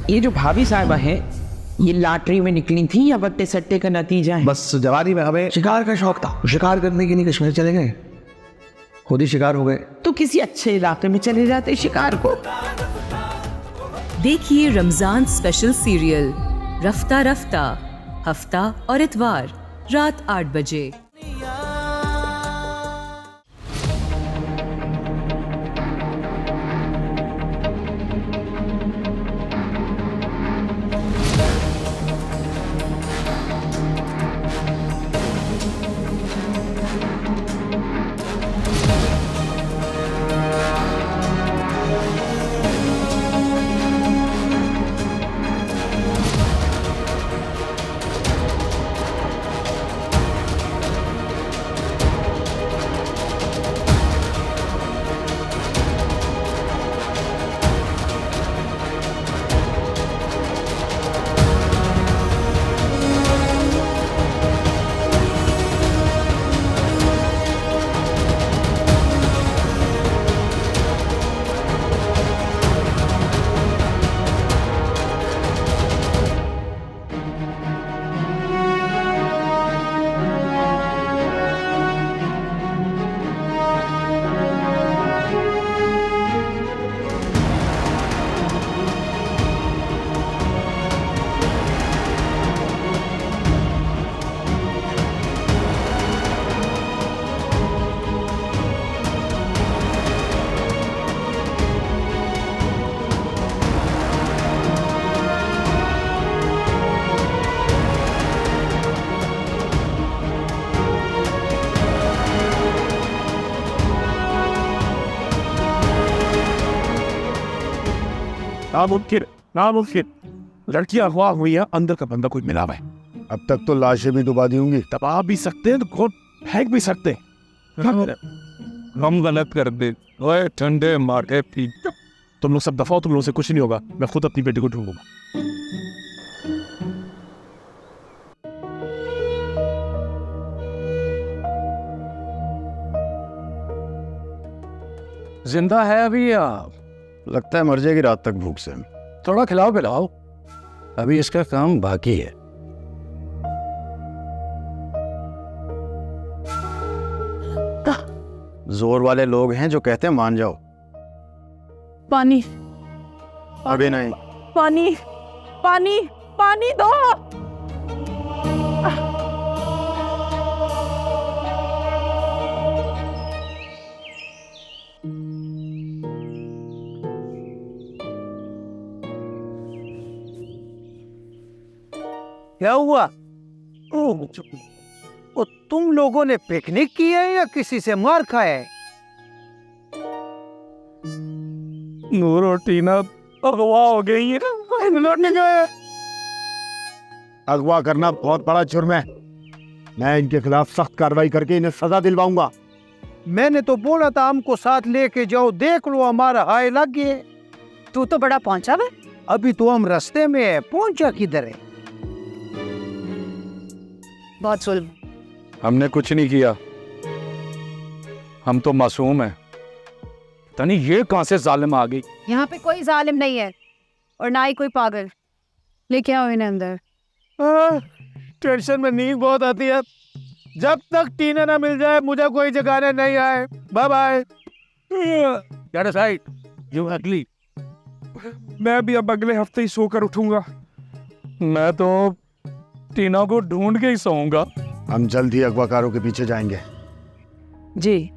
ये जो भाभी साहिबा है, ये लॉटरी में निकली थी या बट्टे सट्टे का नतीजा है? बस जवानी में हमें शिकार का शौक था, शिकार करने के लिए कश्मीर चले गए, खुद ही शिकार हो गए। तो किसी अच्छे इलाके में चले जाते शिकार को। देखिए रमजान स्पेशल सीरियल रफ्ता रफ्ता, हफ्ता और इतवार रात 8 बजे। नामुमकिन, लड़की अगवा हुई है, अंदर का बंदा कोई मिला हुआ है। अब तक तो लाशें भी दबा दी होंगी। दबा भी सकते हैं तो खुद फेंक भी सकते हैं। हम गलत कर दे, ओए ठंडे मारे पी। तुम लोग सब दफा हो, तुम लोगों से कुछ नहीं होगा। मैं खुद अपनी बेटी को ढूंढूंगा। जिंदा है अभी या? लगता है मर जाएगी रात तक भूख से। थोड़ा खिलाओ पिलाओ। अभी इसका काम बाकी है। जोर वाले लोग हैं जो कहते हैं मान जाओ। पानी, अभी नहीं। पानी, पानी, पानी दो। क्या हुआ? ओ, तुम लोगों ने पिकनिक की है या किसी से मार खाया है? नूर और टीना अगवा हो गई है। लौटने गए। अगवा करना बहुत बड़ा जुर्म है। मैं इनके खिलाफ सख्त कार्रवाई करके इन्हें सजा दिलवाऊंगा। मैंने तो बोला था हमको साथ लेके जाओ, देख लो हमारा हाय लग गए। तू तो बड़ा पहुंचा है। अभी तो हम रास्ते में है, पहुंचा किधर है? बहुत जुल्म। हमने कुछ नहीं किया, हम तो मासूम हैं। तनी ये कहां से जालिम आ गई? यहाँ पे कोई जालिम नहीं है और ना ही कोई पागल। लेके आओ इन्हें अंदर। टेंशन में नींद बहुत आती है। जब तक टीना ना मिल जाए मुझे कोई जगाने नहीं आए। Bye bye. Get aside, you ugly। मैं भी अब अगले हफ्ते ही सोकर उठूंगा। मैं तो टीना को ढूंढ के ही सोऊंगा। हम जल्द ही अगवाकारों के पीछे जाएंगे। जी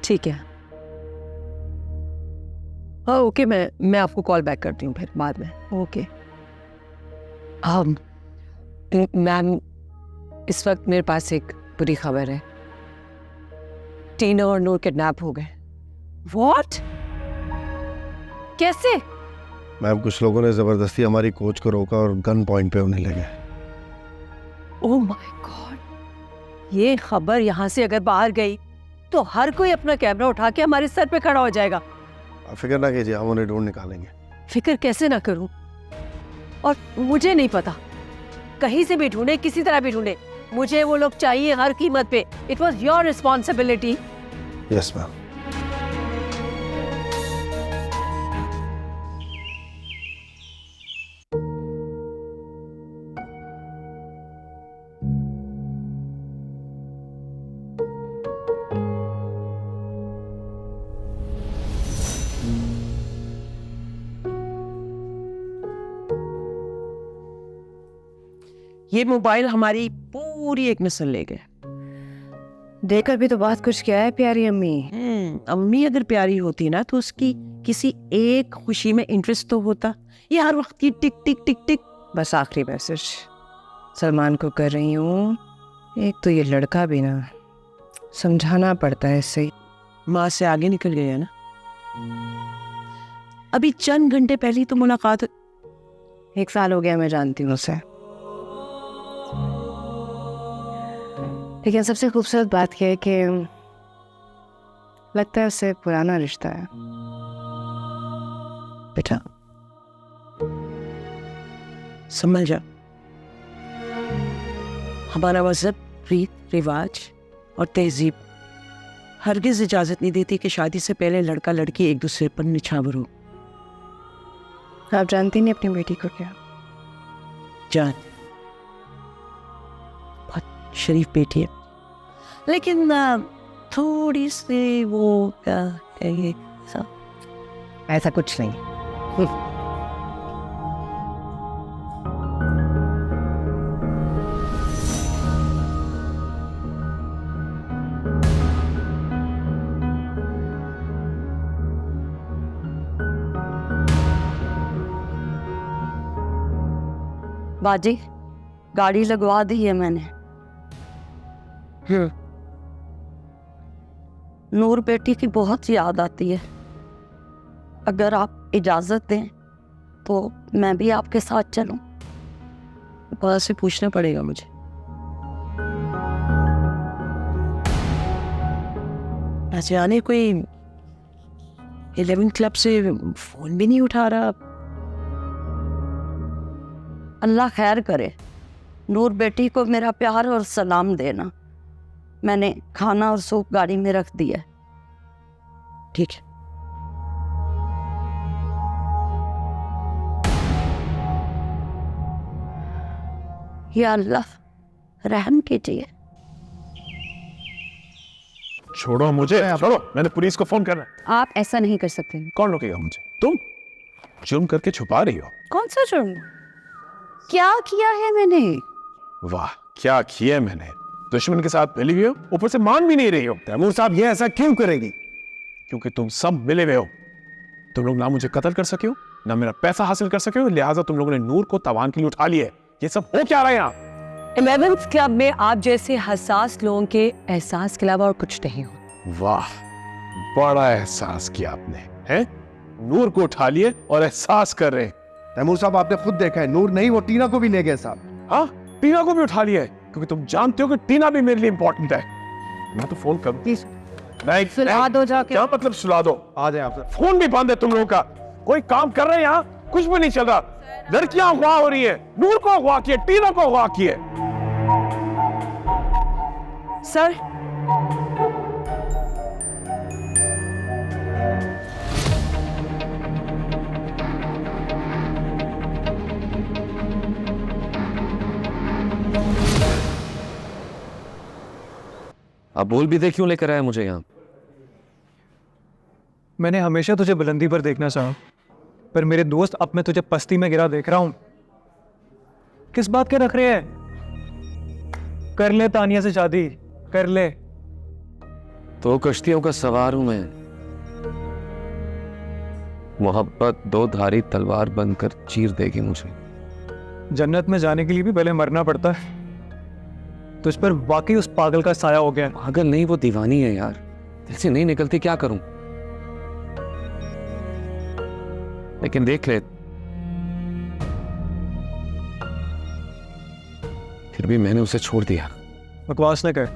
ठीक है। हाँ ओके, मैं आपको कॉल बैक करती हूँ फिर बाद में। ओके। मैम इस वक्त मेरे पास एक बुरी खबर है। टीना और नूर किडनैप हो गए। व्हाट? कैसे? मैम कुछ लोगों ने जबरदस्ती हमारी कोच को रोका और गन पॉइंट पे उन्हें ले गए। ओह माय गॉड, ये खबर यहाँ से अगर बाहर गई तो हर कोई अपना कैमरा उठा के हमारे सर पे खड़ा हो जाएगा। फिक्र ना कीजिए, हम उन्हें ढूंढ निकालेंगे। फिक्र कैसे ना करूं? और मुझे नहीं पता, कहीं से भी ढूंढे, किसी तरह भी ढूंढे, मुझे वो लोग चाहिए हर कीमत पे। It was your responsibility. Yes ma'am. ये मोबाइल हमारी पूरी एक नस्ल ले गए। देकर भी तो बात कुछ क्या है प्यारी अम्मी। अम्मी अगर प्यारी होती ना तो उसकी किसी एक खुशी में इंटरेस्ट तो होता। ये हर वक्त की टिक टिक टिक टिक। बस आखिरी मैसेज सलमान को कर रही हूँ। एक तो ये लड़का भी ना समझाना पड़ता है इससे। माँ से आगे निकल गया ना। अभी चंद घंटे पहले तो मुलाकात। 1 साल हो गया मैं जानती हूँ उसे। लेकिन सबसे खूबसूरत बात यह है कि लगता है उससे पुराना रिश्ता है। बेटा समझ जा, हमारा मजहब, रीत रिवाज और तहजीब हरगिज इजाजत नहीं देती कि शादी से पहले लड़का लड़की एक दूसरे पर निछावर हो। आप जानती नहीं अपनी बेटी को क्या? जान, बहुत शरीफ बेटी है, लेकिन थोड़ी सी वो क्या है, ऐसा कुछ नहीं। बाजी, गाड़ी लगवा दी है मैंने। नूर बेटी की बहुत याद आती है। अगर आप इजाजत दें तो मैं भी आपके साथ चलूं। वहां से पूछना पड़ेगा मुझे। ऐसे आने कोई 11 क्लब से फोन भी नहीं उठा रहा। अल्लाह खैर करे। नूर बेटी को मेरा प्यार और सलाम देना। मैंने खाना और सूप गाड़ी में रख दिया। ठीक है। या अल्लाह रहम कीजिए। छोड़ो मुझे, छोड़ो, मैंने पुलिस को फोन करना है। आप ऐसा नहीं कर सकते। कौन रोकेगा मुझे? तुम जुर्म करके छुपा रही हो। कौन सा जुर्म? क्या किया है मैंने? वाह, क्या किया मैंने। दुश्मन के साथ मिली हुई हो, ऊपर से मान भी नहीं रही हो। तैमूर साहब ये ऐसा क्यों करेगी? क्योंकि तुम सब मिले हुए हो। तुम लोग ना मुझे कत्ल कर सके हो, ना मेरा पैसा हासिल कर सके हो, लिहाजा तुम लोगों ने नूर को तावान के लिए उठा लिया है। ये सब हो क्या रहा है यहाँ? 11th क्लब में आप जैसे हसास लोगों के एहसास के अलावा और कुछ नहीं हो। वाह, बड़ा एहसास किया आपने, हैं? नूर को उठा लिए और एहसास कर रहे हैं। तैमूर साहब आपने खुद देखा है, नूर नहीं वो टीना को भी ले गए साहब। हाँ, टीना को भी उठा लिया है, क्योंकि तुम जानते हो कि टीना भी मेरे लिए इंपॉर्टेंट है। मैं तो फोन करूँ। नहीं, सुला दो जाके। क्या मतलब सुला दो? आ जाए आप। फोन भी बंद है तुम लोगों का। कोई काम कर रहे हैं यहाँ? कुछ भी नहीं चल रहा। लड़कियां अगवा हो रही है, नूर को अगवा किए, टीना को अगवा किए। सर, अब बोल भी दे, क्यों लेकर आया मुझे यहाँ? मैंने हमेशा तुझे बुलंदी पर देखना चाहा, पर मेरे दोस्त अब मैं तुझे पस्ती में गिरा देख रहा हूं। किस बात के रख रहे हैं? कर ले तानिया से शादी, कर ले। तो कश्तियों का सवार हूं मैं। मोहब्बत 2 धारी तलवार बनकर चीर देगी मुझे। जन्नत में जाने के लिए भी पहले मरना पड़ता है। तुझ पर वाकई उस पागल का साया हो गया। पागल नहीं, वो दीवानी है यार। दिल से नहीं निकलती, क्या करूं? लेकिन देख ले, फिर भी मैंने उसे छोड़ दिया। बकवास न कर।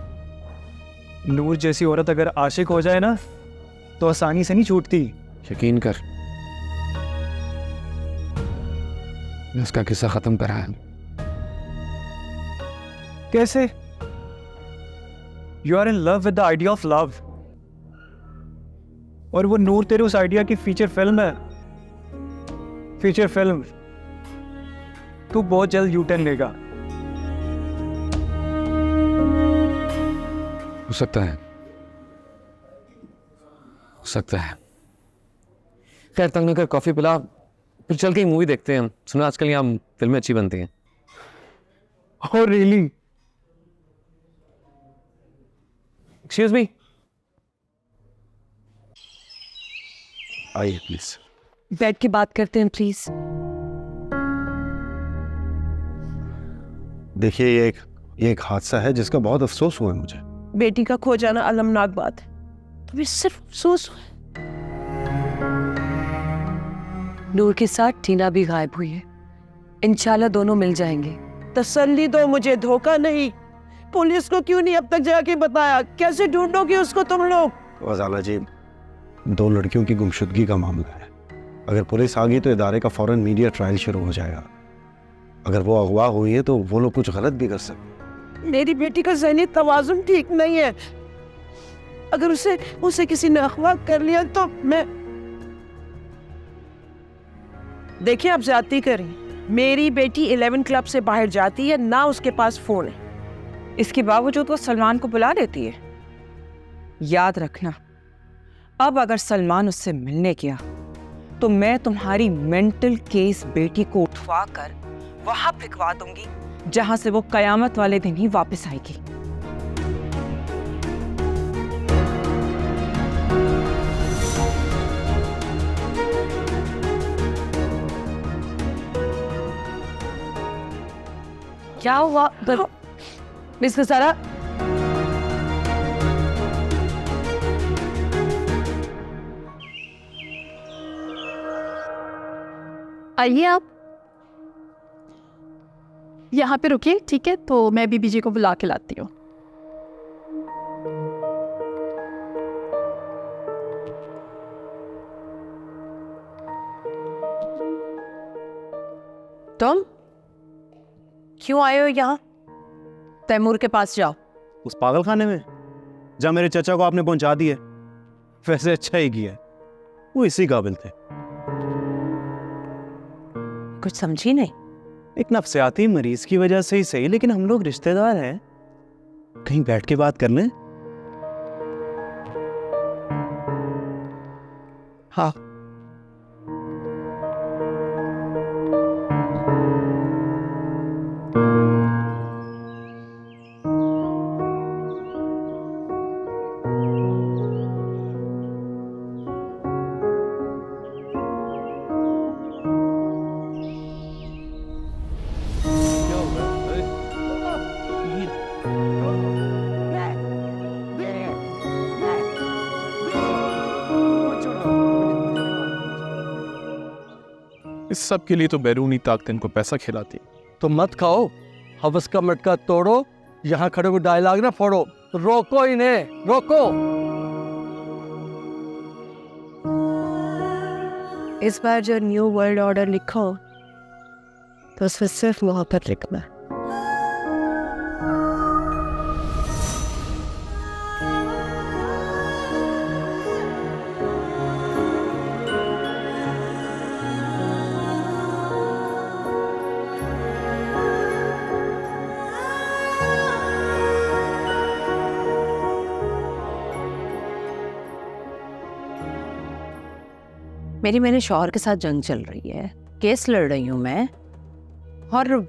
नूर जैसी औरत अगर आशिक हो जाए ना तो आसानी से नहीं छूटती। यकीन कर, मैं उसका किस्सा खत्म कराया। कैसे? You are in love with the idea of love, और वो नूर तेरे उस आइडिया की फीचर फिल्म है। Feature film. तू बहुत जल्द यू टर्न लेगा। हो सकता है, हो सकता है। खैर, तंग न कर, कॉफी पिला, फिर चल के मूवी देखते हैं हम। सुना आजकल यहाँ फिल्में अच्छी बनती हैं। Oh, really? Excuse me. आइए प्लीज। बैठ के बात करते हैं प्लीज। देखिए ये एक हादसा है जिसका बहुत अफसोस हुआ है मुझे। बेटी का खो जाना अलमनाक बात है, तुम्हें सिर्फ अफसोस हुआ है? नूर के साथ टीना भी गायब हुई है, इंशाल्लाह दोनों मिल जाएंगे। तसल्ली दो मुझे, धोखा नहीं। पुलिस को क्यों नहीं अब तक जाके बताया? कैसे ढूंढोगे उसको तुम लोग? वज़ाला जी, 2 लड़कियों की गुमशुदगी का मामला है। अगर पुलिस आ गई तो इदारे का फौरन मीडिया ट्रायल शुरू हो जाएगा। अगर वो अगवा हुई है तो वो लोग कुछ गलत भी कर सकते। मेरी बेटी का ज़हनी तवाज़ुन ठीक नहीं है। अगर उसे किसी ने अगवा कर लिया तो मैं... देखिए आप ज्यादती करें। मेरी बेटी 11 क्लब से बाहर जाती है ना, उसके पास फोन है। इसके बावजूद वो सलमान को बुला लेती है। याद रखना, अब अगर सलमान उससे मिलने गया तो मैं तुम्हारी मेंटल केस बेटी को उठवा कर वहां फेंकवा दूंगी जहां से वो कयामत वाले दिन ही वापस आएगी। क्या हुआ मिस्टर सारा? आइए आप यहाँ पे रुकिए, ठीक है? तो मैं बीबी जी को बुला के लाती हूँ। तुम क्यों आए हो यहाँ? तैमूर के पास जाओ। उस पागल खाने में जहाँ मेरे चचा को आपने पहुंचा दिया। वैसे अच्छा ही किया, वो इसी काबिल थे। कुछ समझी नहीं। एक नफ्सियाती मरीज की वजह से ही सही, लेकिन हम लोग रिश्तेदार हैं, कहीं बैठ के बात कर लें। हाँ, इस सब के लिए तो बैरूनी ताकत इनको पैसा खिलाती। तो मत खाओ, हवस का मटका तोड़ो, यहाँ खड़े को डायलॉग ना फोड़ो, रोको इन्हें, रोको। इस बार जो न्यू वर्ल्ड ऑर्डर लिखो तो उसमें सिर्फ मोहब्बत लिखना। मेरे शौहर के साथ जंग चल रही है, केस लड़ रही हूँ मैं, और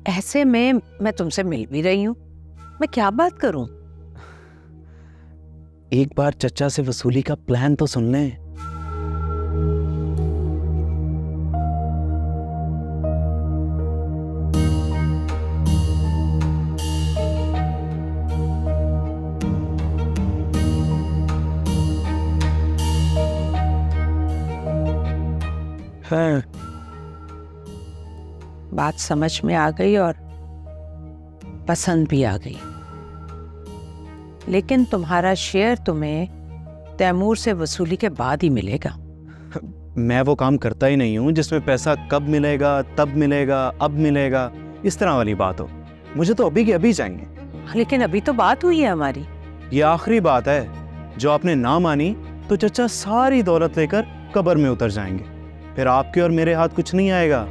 ऐसे में मैं तुमसे मिल भी रही हूँ। मैं क्या बात करूँ? एक बार चचा से वसूली का प्लान तो सुन लें। हाँ, बात समझ में आ गई और पसंद भी आ गई, लेकिन तुम्हारा शेयर तुम्हें तैमूर से वसूली के बाद ही मिलेगा। मैं वो काम करता ही नहीं हूँ जिसमें पैसा कब मिलेगा, तब मिलेगा, अब मिलेगा, इस तरह वाली बात हो। मुझे तो अभी के अभी चाहिए। लेकिन अभी तो बात हुई है हमारी। ये आखिरी बात है, जो आपने ना मानी तो चचा सारी दौलत लेकर कब्र में उतर जाएंगे, फिर आपके और मेरे हाथ कुछ नहीं आएगा।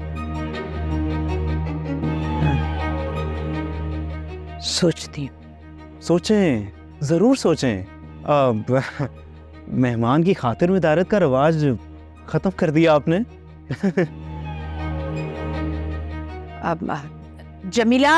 सोचती हूँ। सोचें, जरूर सोचें। अब मेहमान की खातिर में दारत का रवाज खत्म कर दिया आपने। अब जमीला,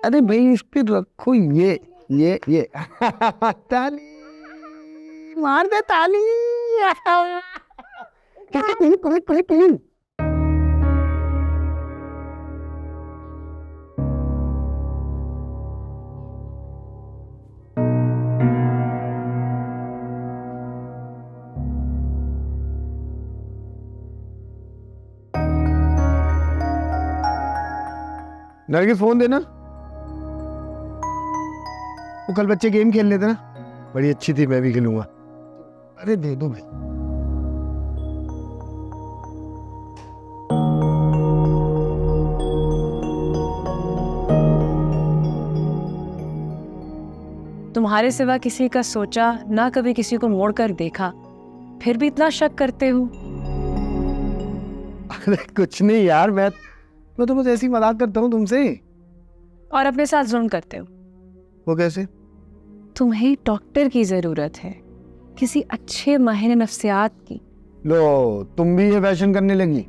अरे भाई इस पे रखो ये ताली मार दे ताली। नरगिस फोन देना, वो कल बच्चे गेम खेल लेते ना, बड़ी अच्छी थी, मैं भी खेलूंगा। अरे दे दो भाई। तुम्हारे सिवा किसी का सोचा ना कभी किसी को मोड़ कर देखा, फिर भी इतना शक करते हो। अरे कुछ नहीं यार, मैं तो बस ऐसी मजाक करता हूँ तुमसे। और अपने साथ जुल्म करते हो। वो कैसे? तुम्हें डॉक्टर की जरूरत है, किसी अच्छे माहिर नफ्सियात की। लो तुम भी ये फैशन करने लगी।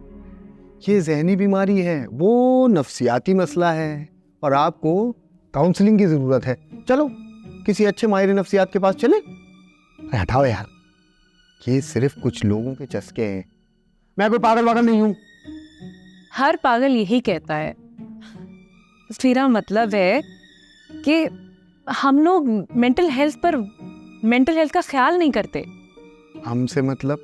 ये जहनी बीमारी है, वो नफ्सियाती मसला है, और आपको काउंसलिंग की जरूरत है। चलो किसी अच्छे माहिर नफ्सियात के पास चले। हटाओ यार, ये सिर्फ कुछ लोगों के चस्के हैं, मैं कोई पागल वागल नहीं हूँ। हर पागल यही कहता है। मेरा मतलब है कि हम लोग मेंटल हेल्थ का ख्याल नहीं करते। हमसे मतलब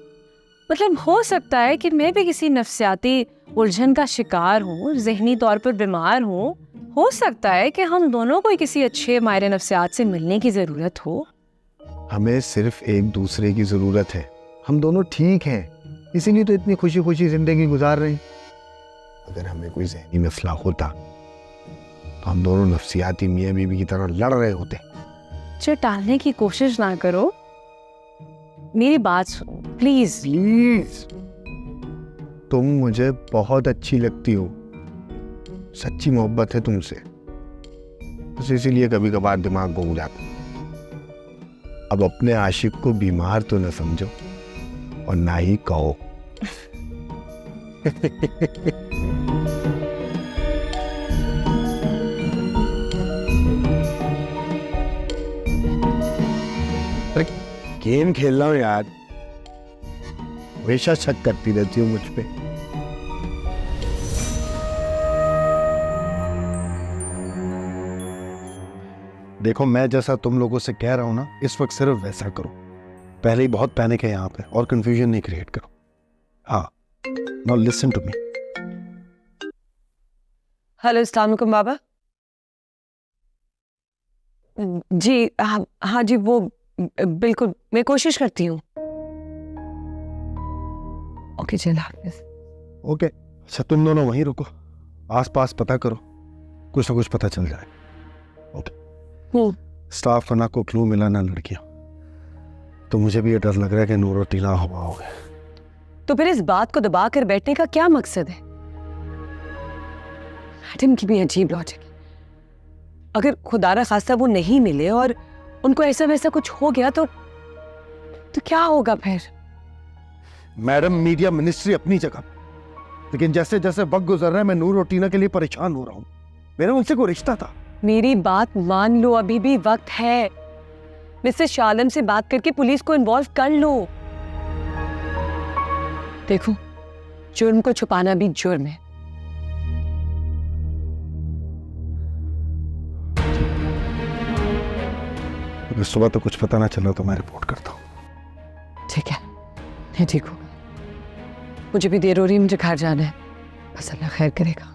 हो सकता है कि मैं भी किसी नफ्सियाती उलझन का शिकार हूँ, जहनी तौर पर बीमार हूँ। हो सकता है कि हम दोनों को किसी अच्छे माहिर नफ्सियात से मिलने की ज़रूरत हो। हमें सिर्फ एक दूसरे की ज़रूरत है। हम दोनों ठीक हैं, इसीलिए तो इतनी खुशी खुशी ज़िंदगी गुजार रहे हैं। अगर हमें कोई ज़हनी मसला होता तो हम दोनों नफ्सियाती मियाँ बीवी की तरह लड़ रहे होते। टालने की कोशिश ना करो, मेरी बात सुनो प्लीज। प्लीज, तुम मुझे बहुत अच्छी लगती हो, सच्ची मोहब्बत है तुमसे, बस इसीलिए कभी कभार दिमाग घूम जाता। अब अपने आशिक को बीमार तो न समझो और ना ही कहो। गेम खेल रहा हूं यार, हमेशा शक करती रहती हूँ मुझ पे। देखो मैं जैसा तुम लोगों से कह रहा हूं ना, इस वक्त सिर्फ वैसा करो। पहले ही बहुत पैनिक है यहाँ पे, और कंफ्यूजन नहीं क्रिएट करो। हाँ, now listen to me. Hello, अस्सलाम वालेकुम बाबा जी। हाँ जी, वो बिल्कुल मैं कोशिश करती हूँ। ओके चलो हाफिज़। ओके अच्छा, तुम दोनों वहीं रुको, आसपास पता करो, कुछ ना कुछ पता चल जाए। ओके। स्टाफ का ना को क्लू मिला ना लड़कियां, तो मुझे भी ये डर लग रहा है कि नूर और टीना हवा हो गए। तो फिर इस बात को दबा कर बैठने का क्या मकसद है? मैडम की भी अजीब लॉजिक है। अगर खुदारा खास्ता वो नहीं मिले और उनको ऐसा वैसा कुछ हो गया तो क्या होगा फिर? मैडम, मीडिया मिनिस्ट्री अपनी जगह, लेकिन जैसे जैसे वक्त गुजर रहा है मैं नूर और टीना के लिए परेशान हो रहा हूँ। मेरा उनसे कोई रिश्ता था। मेरी बात मान लो, अभी भी वक्त है। मिसेस शालम से बात करके पुलिस को इन्वॉल्व कर लो। देखो, जुर्म को छुपाना भी जुर्म है। अगर सुबह तो कुछ पता ना चला तो मैं रिपोर्ट करता हूँ। ठीक है, मैं ठीक हूँ। मुझे भी देर हो रही है, मुझे घर जाना है। बस अल्लाह खैर करेगा,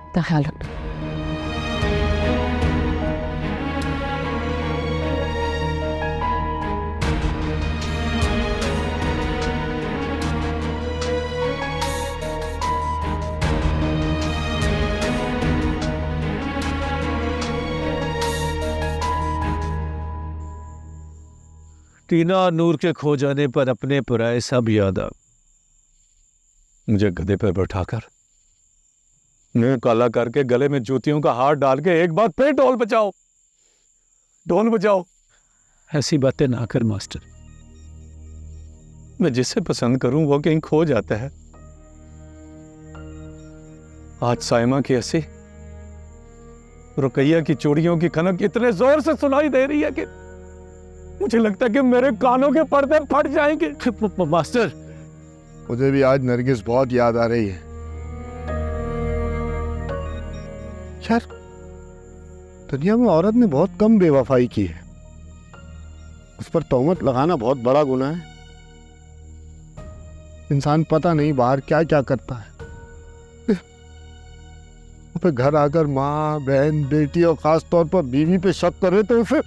इतना ख्याल रखना। टीना और नूर के खो जाने पर अपने पराए सब याद आ। मुझे गधे पर बैठाकर मुंह काला करके गले में जूतियों का हार डाल के एक बार फिर ढोल बजाओ, ढोल बजाओ। ऐसी बातें ना कर मास्टर। मैं जिसे पसंद करूं वो कहीं खो जाता है। आज साइमा की हंसी, रुकैया की चूड़ियों की खनक इतने जोर से सुनाई दे रही है कि मुझे लगता है कि मेरे कानों के पर्दे फट जाएंगे। मास्टर, मुझे भी आज नरगिस बहुत याद आ रही है। यार, दुनिया में औरत ने बहुत कम बेवफाई की है। उस पर तोहमत लगाना बहुत बड़ा गुनाह है। इंसान पता नहीं बाहर क्या क्या करता है, फिर घर आकर माँ, बहन, बेटी और खास तौर पर बीवी पे शक करे तो उसे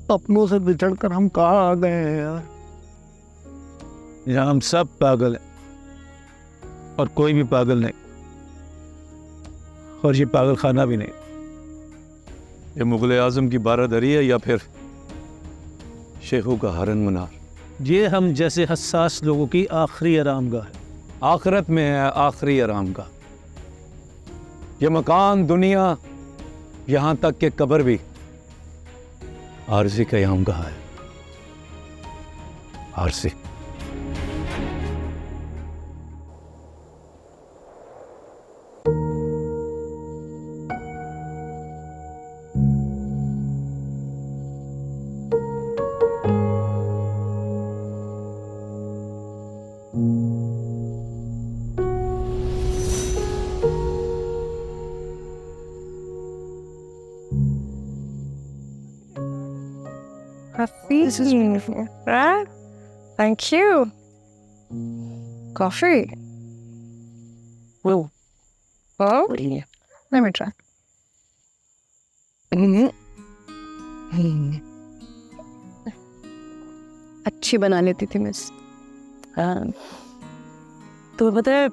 अपनों से बिछड़कर हम कहाँ आ गए हैं यार। यहाँ हम सब पागल हैं और कोई भी पागल नहीं, और ये पागल खाना भी नहीं। ये मुगल आजम की बारादरी है या फिर शेखों का हरन मनार? ये हम जैसे हसास लोगों की आखिरी आरामगाह है। आखिरत में है आखिरी आरामगाह। ये मकान, दुनिया, यहां तक कि कब्र भी आरज़ी का आरामगाह है। आरज़ी। Thank you. Coffee. वो Oh, बढ़िया। let me try. अच्छी बना लेती थी मिस। हाँ, तुम्हें पता है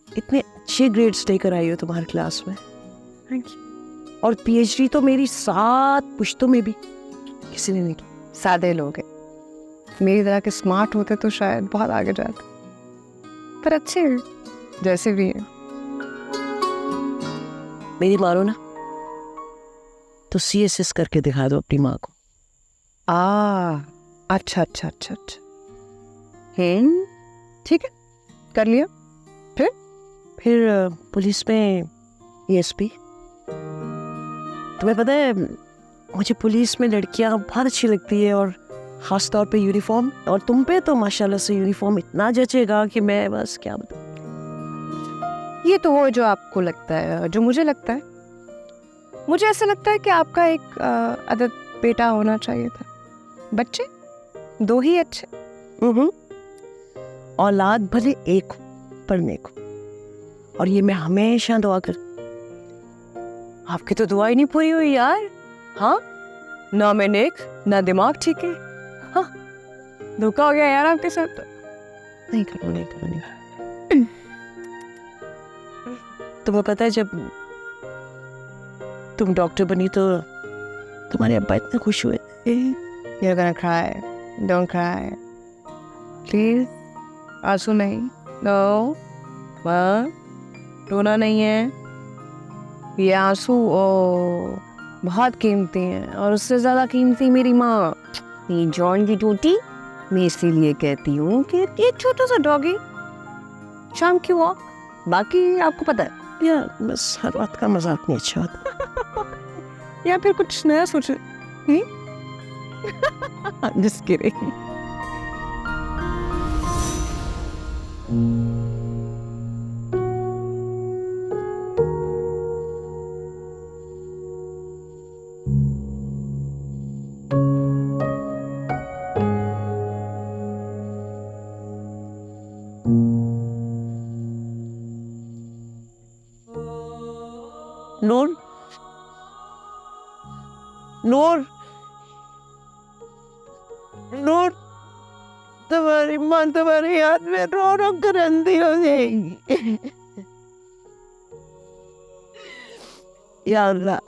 इतने अच्छे ग्रेड्स लेकर आई हो तुम्हारी क्लास में। Thank you. और पीएचडी तो मेरी 7 पुश्तों में भी किसी ने नहीं की। सादे लोग हैं, मेरी तरह के स्मार्ट होते तो शायद बहुत आगे जाते, पर अच्छे हैं जैसे भी हैं। मेरी मानो ना तो CSS करके दिखा दो अपनी माँ को। अच्छा अच्छा अच्छा अच्छा, ठीक है, कर लिया। फिर पुलिस में ESP। तुम्हें पता है मुझे पुलिस में लड़कियां बहुत अच्छी लगती है, और ख़ास तौर पे यूनिफॉर्म। और तुम पे तो माशाल्लाह से यूनिफॉर्म इतना जचेगा कि मैं बस क्या बताऊं। ये तो वो जो आपको लगता है, जो मुझे लगता है, मुझे ऐसा लगता है कि आपका एक अदद बेटा होना चाहिए था। बच्चे 2 ही अच्छे। औलाद भले एक हो पर नेक हो, और ये मैं हमेशा दुआ कर। आपकी तो दुआ ही नहीं पूरी हुई यार। हाँ, ना मैं नेक, ना दिमाग ठीक है। हाँ, धोखा हो गया यार आपके साथ। नहीं करो, नहीं करो, नहीं। तुम्हें पता है जब तुम डॉक्टर बनी तो तुम्हारे अब्बा इतने खुश हुए थे। You're gonna cry. Don't cry. Please. आंसू नहीं। No. रोना नहीं है। ये आंसू बहुत कीमती हैं, और उससे ज़्यादा कीमती मेरी माँ, ये जॉन की टूटी। मैं इसीलिए कहती हूँ कि ये छोटा सा डॉगी शाम की वॉक, बाकी आपको पता है। या बस हर बात का मजाक नहीं अच्छा होता। या फिर कुछ नया सोचे। Just kidding. नूर, नूर, नूर, तुम्हारी माँ तुम्हारी याद में रो रो कर अंधी हो जाएगी। या अल्लाह,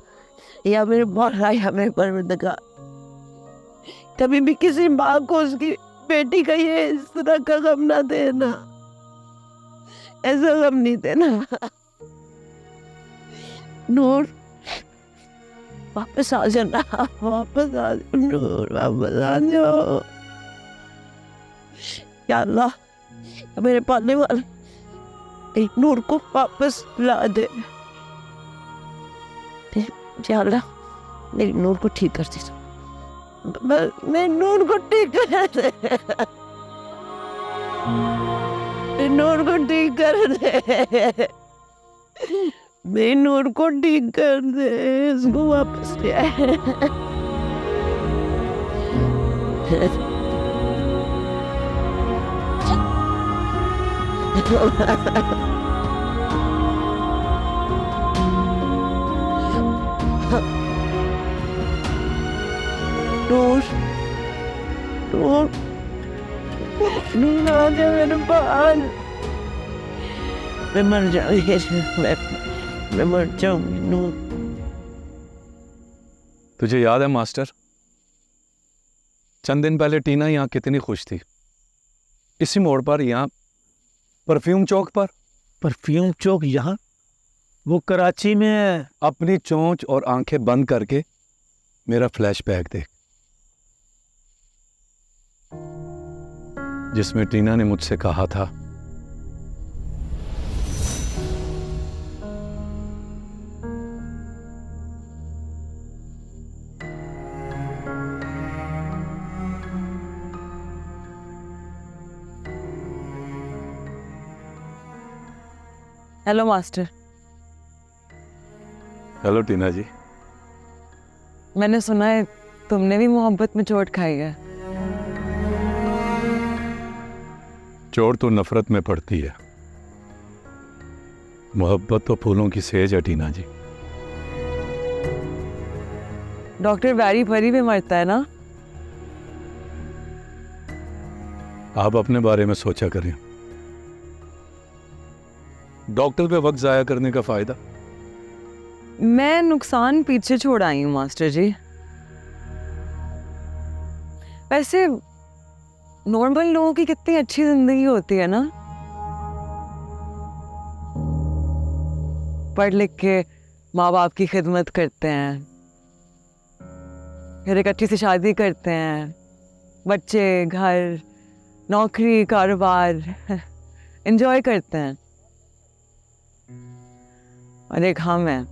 या मेरे मौला या मेरे परवरदिगार, कभी भी किसी माँ को उसकी बेटी का ये इस तरह का गम ना देना, ऐसा गम नहीं देना। नूर वापस आ जाना, वापस आ जाओ नूर, वापस आ जाओ। या अल्लाह, मेरे पालने वाले एक नूर को वापस ला दे। या अल्लाह, मेरी नूर को ठीक कर दे, मेरे नूर को ठीक कर दे, मेरे नूर को ठीक कर दे, मेरे नूर को ठीक कर दे, इसको वापस ले आए। नूर, नूर, नूर आ जा मेरे पास। मैं मर जाऊंगी, मैं मर जाऊंगी नूर। तुझे याद है मास्टर, चंद दिन पहले टीना यहाँ कितनी खुश थी, इसी मोड़ पर, यहाँ परफ्यूम चौक पर। परफ्यूम चौक यहाँ? वो कराची में। अपनी चोंच और आंखें बंद करके मेरा फ्लैशबैक देख, जिसमें टीना ने मुझसे कहा था, हेलो मास्टर। हेलो टीना जी। मैंने सुना है तुमने भी मोहब्बत में चोट खाई है। चोट तो नफरत में पड़ती है, मोहब्बत तो फूलों की सेज है टीना जी। डॉक्टर बैरी परी भी मरता है ना? आप अपने बारे में सोचा करें, डॉक्टर पे वक्त जाया करने का फायदा। मैं नुकसान पीछे छोड़ आई हूँ मास्टर जी। वैसे नॉर्मल लोगों की कितनी अच्छी जिंदगी होती है ना, पढ़ लिख के माँ बाप की खिदमत करते हैं, फिर एक अच्छी सी शादी करते हैं, बच्चे, घर, नौकरी, कारोबार एंजॉय करते हैं, और एक हम हैं।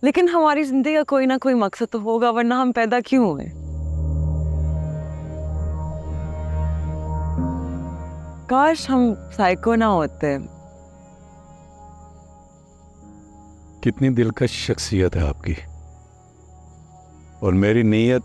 लेकिन हमारी जिंदगी का कोई ना कोई मकसद तो होगा, वरना हम पैदा क्यों हुए? काश हम साइको ना होते। कितनी दिलकश शख्सियत है आपकी, और मेरी नीयत।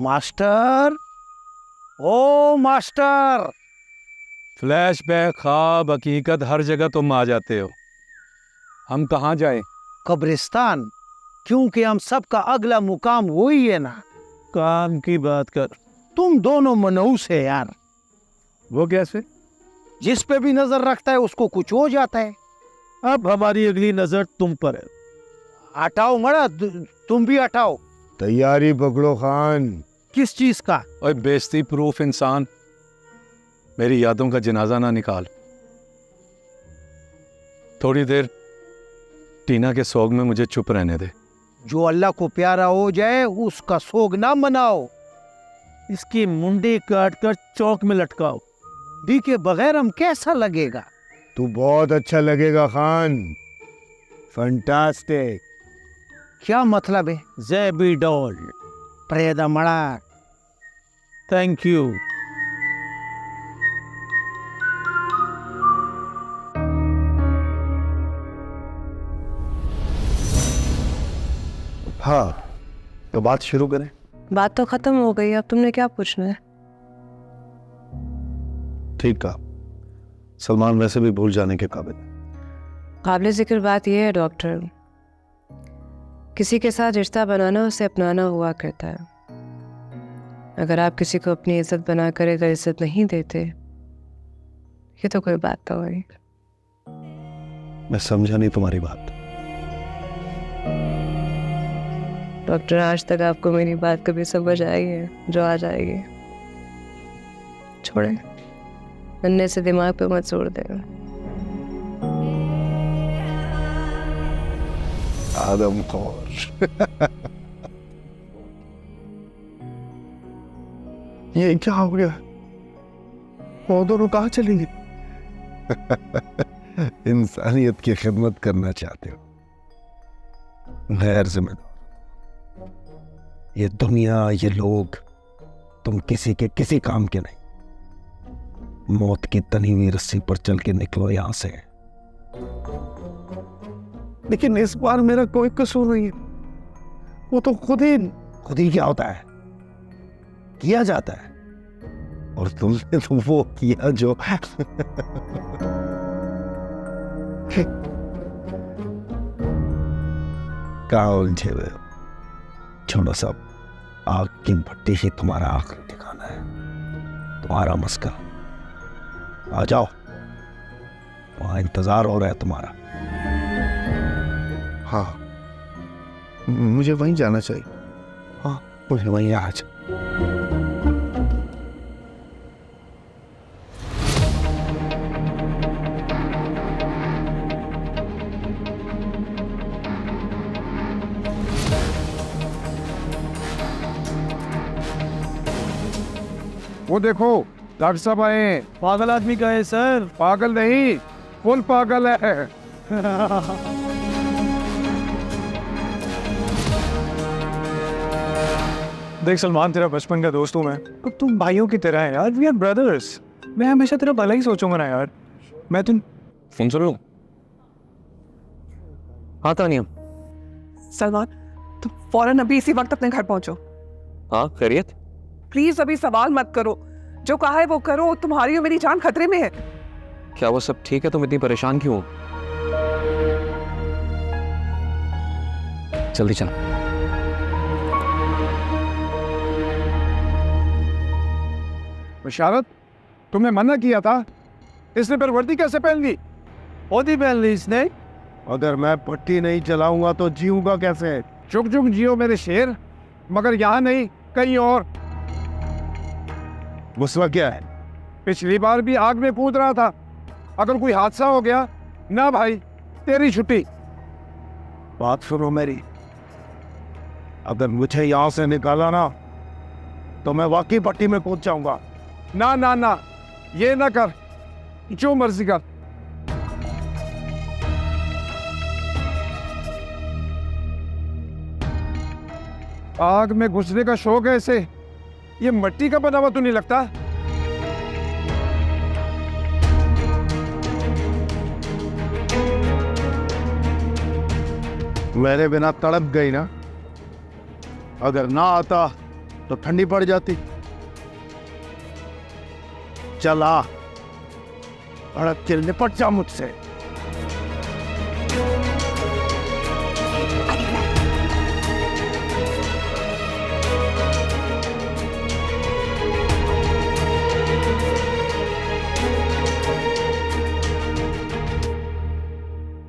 मास्टर, ओ मास्टर। फ्लैशबैक, ख्वाब, हकीकत, हर जगह तुम आ जाते हो। हम कहाँ जाएं? कब्रिस्तान, क्योंकि हम सबका अगला मुकाम वही है ना। काम की बात कर। तुम दोनों मनहूस है यार। वो कैसे? जिस पे भी नजर रखता है उसको कुछ हो जाता है। अब हमारी अगली नजर तुम पर है। हटाओ मड़ा, तुम भी हटाओ। तैयारी पकड़ो खान। किस चीज का? और बेइज्जती प्रूफ इंसान, मेरी यादों का जनाजा ना निकाल। थोड़ी देर टीना के सोग में मुझे चुप रहने दे। जो अल्लाह को प्यारा हो जाए उसका सोग ना मनाओ। इसकी मुंडी काट कर चौक में लटकाओ। दी के बगैर हम कैसा लगेगा? तू बहुत अच्छा लगेगा खान। फंटास्टिक। क्या मतलब है? ज़ेबी डॉल प्रेदा मड़ा। Thank you. हाँ, तो बात शुरू करें। बात तो खत्म हो गई, अब तुमने क्या पूछना है? ठीक कहा, सलमान वैसे भी भूल जाने के काबिल है। काबिल जिक्र बात यह है डॉक्टर, किसी के साथ रिश्ता बनाना उसे अपनाना हुआ करता है। अगर आप किसी को अपनी इज्जत बनाकर अगर इज्जत नहीं देते, ये तो कोई बात तो हुई। मैं समझा नहीं तुम्हारी बात। डॉक्टर, आज तक आपको मेरी बात कभी समझ आई है जो आज आएगी? छोड़े, अन्य से दिमाग पे मत जोड़ देगा। आदमखोर। ये क्या हो गया? वो दोनों कहाँ चली गई? इंसानियत की खिदमत करना चाहते हो, गैर जिम्मेदार। ये दुनिया, ये लोग, तुम किसी के किसी काम के नहीं। मौत की तनी हुई रस्सी पर चल के निकलो यहां से। लेकिन इस बार मेरा कोई कसूर नहीं है। वो तो खुद ही क्या होता है, किया जाता है। और तुमने तो वो किया जो कहाँ उलझे हुए हो? छोड़ो सब, आग की भट्टी ही तुम्हारा आखिरी ठिकाना है, तुम्हारा मस्का। आ जाओ, वहां इंतजार हो रहा है तुम्हारा। हाँ, मुझे वहीं जाना चाहिए। हाँ, मुझे वहीं आज। वो देखो, डॉक्टर साहब आए हैं। पागल आदमी का है सर। पागल नहीं, फुल पागल है। देख सलमान, तेरा बचपन का दोस्त हूँ मैं, तो तुम भाइयों की तरह है यार। We are brothers. मैं हमेशा तेरा भला ही सोचूंगा ना यार। मैं तुम फोन सुन लो। हाँ तानिया। सलमान, तुम फौरन अभी इसी वक्त अपने घर पहुंचो। हाँ, खैरियत? प्लीज अभी सवाल मत करो, जो कहा है वो करो। तुम्हारी और मेरी जान खतरे में है। क्या वो सब ठीक है? तुम इतनी परेशान क्यों हो? जल्दी चलो। बशारत, तुमने मना किया था, इसने फिर वर्दी कैसे पहन ली? ओदी पहन ली इसने। अगर मैं पट्टी नहीं चलाऊंगा तो जीऊंगा कैसे? चुक चुक जियो मेरे शेर, मगर यहाँ नहीं, कहीं और। गुस्सा क्या है? पिछली बार भी आग में कूद रहा था। अगर कोई हादसा हो गया ना भाई, तेरी छुट्टी। बात सुनो मेरी, अगर मुझे यहां से निकाला ना तो मैं वाकई पट्टी में कूद जाऊंगा। ना ना ना, ये ना कर, जो मर्जी कर। आग में घुसने का शौक है इसे, ये मिट्टी का बना हुआ तो नहीं लगता? मेरे बिना तड़प गई ना, अगर ना आता तो ठंडी पड़ जाती। चला, अड़क के निपट जा मुझसे।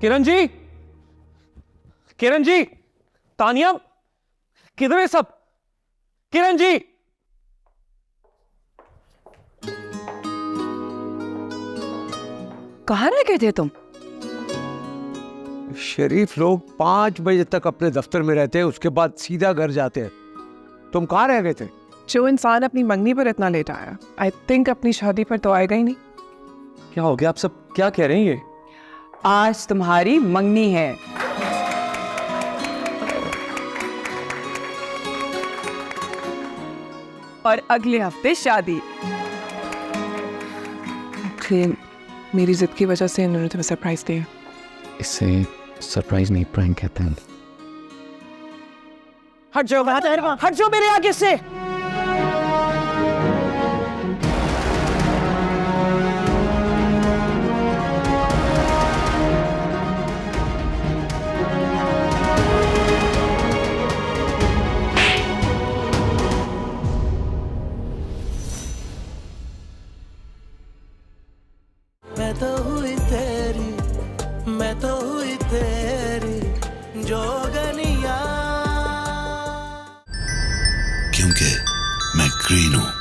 किरण जी, किरण जी, तानिया, किधर है सब? किरण जी, कहाँ रह गए थे तुम? शरीफ लोग 5 बजे तक अपने दफ्तर में रहते हैं, उसके बाद सीधा घर जाते हैं। तुम कहाँ रह गए थे? जो इंसान अपनी मंगनी पर इतना लेट आया, आई थिंक अपनी शादी पर तो आएगा ही नहीं। क्या हो गया? आप सब क्या कह रहे हैं? ये आज तुम्हारी मंगनी है। और अगले हफ्ते शादी। मेरी जिद की वजह से इन्होंने तुम्हें सरप्राइज दिया। इसे सरप्राइज नहीं, प्रैंक कहते हैं। हट जाओ, हट जाओ मेरे आगे से। मैं तो हुई तेरी जोगनिया, क्योंकि मैं ग्रीन हूं।